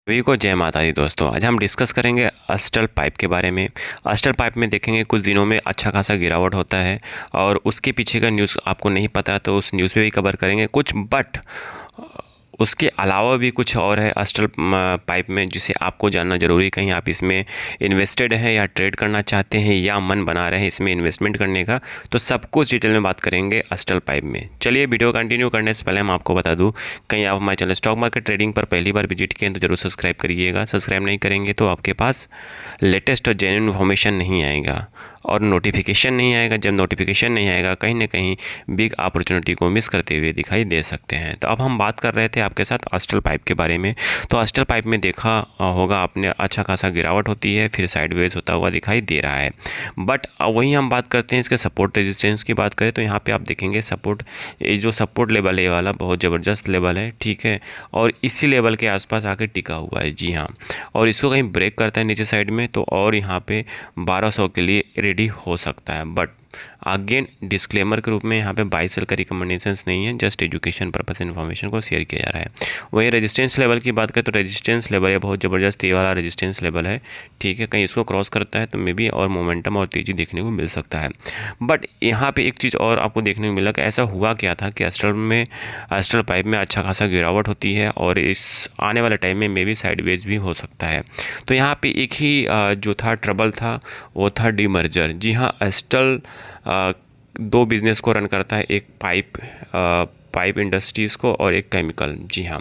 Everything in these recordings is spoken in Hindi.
सभी को जय माता दी दोस्तों। आज हम डिस्कस करेंगे अस्टल पाइप के बारे में। अस्टल पाइप में देखेंगे कुछ दिनों में अच्छा खासा गिरावट होता है और उसके पीछे का न्यूज़ आपको नहीं पता तो उस न्यूज़ पे भी कवर करेंगे कुछ, बट उसके अलावा भी कुछ और है अस्टल पाइप में जिसे आपको जानना ज़रूरी है। कहीं आप इसमें इन्वेस्टेड हैं या ट्रेड करना चाहते हैं या मन बना रहे हैं इसमें इन्वेस्टमेंट करने का, तो सब कुछ डिटेल में बात करेंगे अस्टल पाइप में। चलिए वीडियो कंटिन्यू करने से पहले हम आपको बता दूं, कहीं आप हमारे चैनल स्टॉक मार्केट ट्रेडिंग पर पहली बार विजिट किए तो जरूर सब्सक्राइब करिएगा। सब्सक्राइब नहीं करेंगे तो आपके पास लेटेस्ट और जेन्युइन इन्फॉर्मेशन नहीं आएगा और नोटिफिकेशन नहीं आएगा। जब नोटिफिकेशन नहीं आएगा कहीं ना कहीं बिग अपॉर्चुनिटी को मिस करते हुए दिखाई दे सकते हैं। तो अब हम बात कर रहे थे आपके साथ अस्टल पाइप के बारे में। तो अस्टल पाइप में देखा होगा आपने, अच्छा खासा गिरावट होती है फिर साइडवेज होता हुआ दिखाई दे रहा है। बट वहीं हम बात करते हैं इसके सपोर्ट रेजिस्टेंस की बात करें तो यहाँ पे आप देखेंगे सपोर्ट, ये जो सपोर्ट लेवल है ये वाला बहुत ज़बरदस्त लेवल है, ठीक है, और इसी लेवल के आसपास आके टिका हुआ है। जी हाँ, और इसको कहीं ब्रेक करता है नीचे साइड में तो और यहाँ पे 1200 के लिए रेडी हो सकता है। बट अगेन डिस्क्लेमर के रूप में यहाँ पे बाई सेल का रिकमेंडेशंस नहीं है, जस्ट एजुकेशन पर्पस इन्फॉर्मेशन को शेयर किया जा रहा है। वहीं रेजिस्टेंस लेवल की बात करें तो रेजिस्टेंस लेवल है बहुत ज़बरदस्त, ये वाला रेजिस्टेंस लेवल है, ठीक है, कहीं इसको क्रॉस करता है तो मे बी और मोमेंटम और तेज़ी देखने को मिल सकता है। बट यहाँ पे एक चीज़ और आपको देखने को मिला कि ऐसा हुआ क्या था कि अस्टल पाइप में अच्छा खासा गिरावट होती है और इस आने वाले टाइम में मे बी साइडवेज भी हो सकता है। तो यहाँ पे एक ही जो था ट्रबल था वो था डीमर्जर। जी हाँ, अस्टल दो बिज़नेस को रन करता है, एक पाइप इंडस्ट्रीज़ को और एक केमिकल। जी हाँ,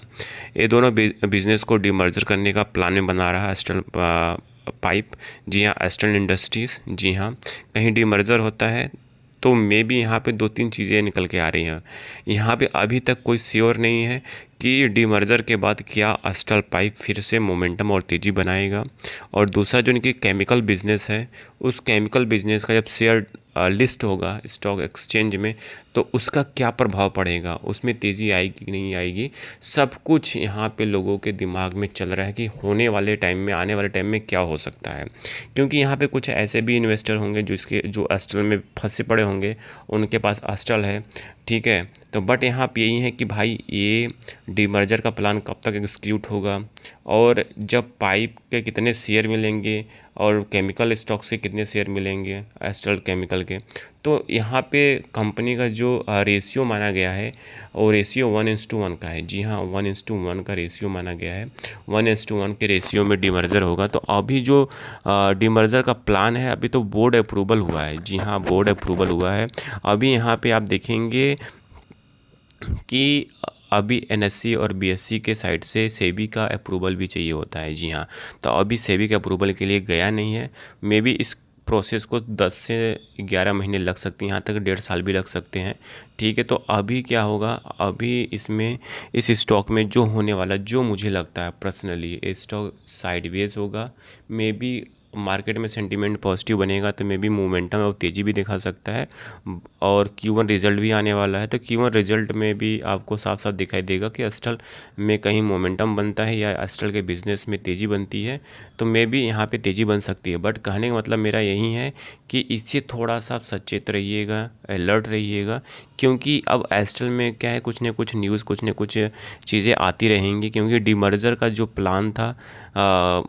ये दोनों बिज़नेस को डीमर्जर करने का प्लान में बना रहा है अस्टल पाइप। जी हाँ, अस्टल इंडस्ट्रीज़। जी हाँ, कहीं डीमर्जर होता है तो मे बी यहाँ पे दो तीन चीज़ें निकल के आ रही हैं। यहाँ पे अभी तक कोई श्योर नहीं है कि डीमर्जर के बाद क्या अस्टल पाइप फिर से मोमेंटम और तेज़ी बनाएगा। और दूसरा जो इनकी केमिकल बिजनेस है, उस केमिकल बिजनेस का जब शेयर लिस्ट होगा स्टॉक एक्सचेंज में तो उसका क्या प्रभाव पड़ेगा, उसमें तेज़ी आएगी कि नहीं आएगी, सब कुछ यहाँ पे लोगों के दिमाग में चल रहा है कि होने वाले टाइम में, आने वाले टाइम में क्या हो सकता है। क्योंकि यहाँ पे कुछ ऐसे भी इन्वेस्टर होंगे जो अस्टल में फंसे पड़े होंगे, उनके पास अस्टल है, ठीक है, तो बट यहाँ पे यही है कि भाई ये डीमर्जर का प्लान कब तक एग्जीक्यूट होगा और जब पाइप के कितने शेयर मिलेंगे और केमिकल स्टॉक से कितने शेयर मिलेंगे एस्ट्रल केमिकल के। तो यहाँ पे कंपनी का जो रेशियो माना गया है वो रेशियो 1:1 का है। जी हाँ, 1:1 का रेशियो माना गया है। 1:1 के रेशियो में डीमर्जर होगा। तो अभी जो डीमर्जर का प्लान है अभी तो बोर्ड अप्रूवल हुआ है। जी हाँ, बोर्ड अप्रूवल हुआ है। अभी यहाँ पे आप देखेंगे कि अभी एनएससी और बीएससी के साइड से सेबी का अप्रूवल भी चाहिए होता है। जी हाँ, तो अभी सेबी के अप्रूवल के लिए गया नहीं है। मे बी इस प्रोसेस को 10 से 11 महीने लग सकते हैं, यहाँ तक 1.5 साल भी लग सकते हैं, ठीक है। तो अभी क्या होगा, अभी इसमें इस स्टॉक में जो होने वाला, जो मुझे लगता है पर्सनली, स्टॉक साइडवेज होगा। मे बी मार्केट में सेंटीमेंट पॉजिटिव बनेगा तो मे बी मोमेंटम और तेज़ी भी दिखा सकता है। और Q1 रिजल्ट भी आने वाला है तो Q1 रिजल्ट में भी आपको साफ साफ दिखाई देगा कि अस्टल में कहीं मोमेंटम बनता है या अस्टल के बिज़नेस में तेज़ी बनती है, तो मे बी यहाँ पे तेज़ी बन सकती है। बट कहने का मतलब मेरा यही है कि इससे थोड़ा सा सचेत रहिएगा, अलर्ट रहिएगा, क्योंकि अब अस्टल में क्या है, कुछ न कुछ न्यूज़, कुछ न कुछ चीज़ें आती रहेंगी। क्योंकि डीमर्जर का जो प्लान था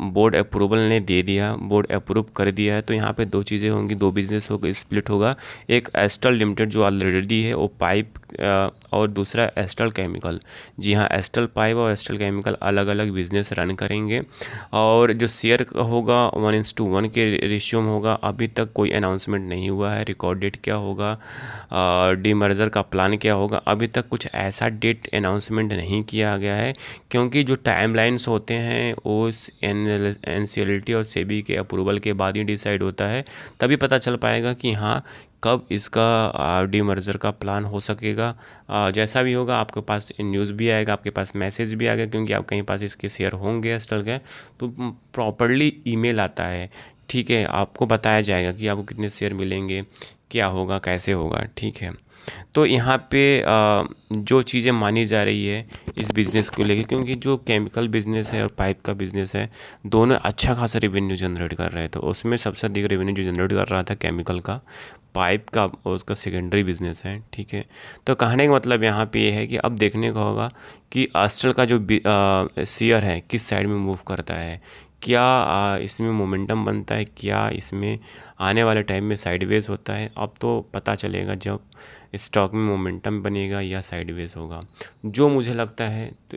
बोर्ड अप्रूवल ने दे दिया, बोर्ड अप्रूव कर दिया है। तो यहाँ पे दो चीज़ें होंगी, दो बिज़नेस होगा, स्प्लिट होगा। एक एस्टल लिमिटेड जो ऑलरेडी है वो पाइप और दूसरा एस्टल केमिकल। जी हाँ, एस्टल पाइप और एस्टल केमिकल अलग अलग बिजनेस रन करेंगे और जो शेयर होगा 1:1 के रेशियो में होगा। अभी तक कोई अनाउंसमेंट नहीं हुआ है, रिकॉर्ड डेट क्या होगा, डीमर्जर का प्लान क्या होगा, अभी तक कुछ ऐसा डेट अनाउंसमेंट नहीं किया गया है। क्योंकि जो टाइमलाइंस होते हैं वो एनसीएलटी और सेबी के अप्रूवल के बाद ही डिसाइड होता है, तभी पता चल पाएगा कि हाँ कब इसका डीमर्जर का प्लान हो सकेगा। जैसा भी होगा आपके पास न्यूज़ भी आएगा, आपके पास मैसेज भी आएगा, क्योंकि आप कहीं पास इसके शेयर होंगे अस्टल के तो प्रॉपरली ईमेल आता है ठीक है, आपको बताया जाएगा कि आपको कितने शेयर मिलेंगे, क्या होगा, कैसे होगा, ठीक है। तो यहाँ पे जो चीज़ें मानी जा रही है इस बिज़नेस को लेके, क्योंकि जो केमिकल बिज़नेस है और पाइप का बिज़नेस है, दोनों अच्छा खासा रेवेन्यू जनरेट कर रहे हैं। तो उसमें सबसे अधिक रेवेन्यू जो जनरेट कर रहा था केमिकल का, पाइप का, और उसका सेकेंडरी बिज़नेस है, ठीक है। तो कहने का मतलब यहाँ पे ये है कि अब देखने को होगा कि आस्ट्रल का जो शेयर है किस साइड में मूव करता है, क्या इसमें मोमेंटम बनता है, क्या इसमें आने वाले टाइम में साइडवेज होता है। अब तो पता चलेगा जब स्टॉक में मोमेंटम बनेगा या साइडवेज होगा। जो मुझे लगता है तो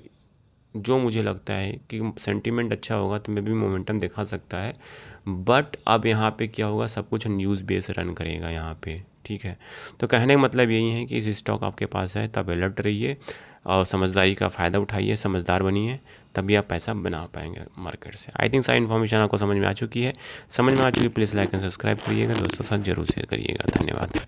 जो मुझे लगता है कि सेंटीमेंट अच्छा होगा तो मे भी मोमेंटम दिखा सकता है। बट अब यहाँ पे क्या होगा, सब कुछ न्यूज़ बेस रन करेगा यहाँ पे, ठीक है। तो कहने का मतलब यही है कि इस स्टॉक आपके पास है तब अलर्ट रहिए और समझदारी का फ़ायदा उठाइए, समझदार बनिए, तभी आप पैसा बना पाएंगे मार्केट से। आई थिंक सारी इन्फॉर्मेशन आपको समझ में आ चुकी है। समझ में आ चुकी, प्लीज़ लाइक एंड सब्सक्राइब करिएगा, दोस्तों के साथ जरूर शेयर करिएगा। धन्यवाद।